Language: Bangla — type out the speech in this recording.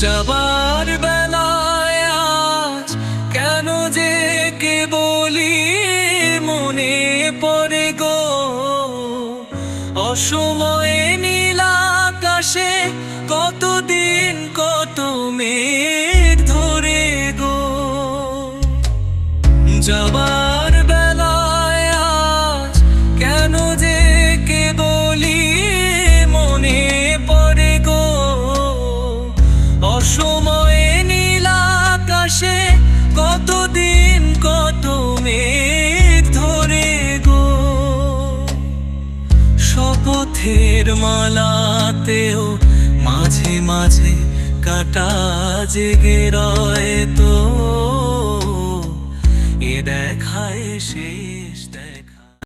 যাবার বেলায় আজ কেন যে কে বলি মনে পড়ে গো, অসময়ে নীল আকাশে কতদিন কত মেঘ ধরে গো। যাবার বেলায় আজ কেন যে কে বলি মনে পড়ে গো, অসময়ে নীল আকাশে কতদিন কত মেঘ ধরে গো। শপথের মালাতেও মাঝে মাঝে কাটা জেগে রয় তো, এ দেখায় সেই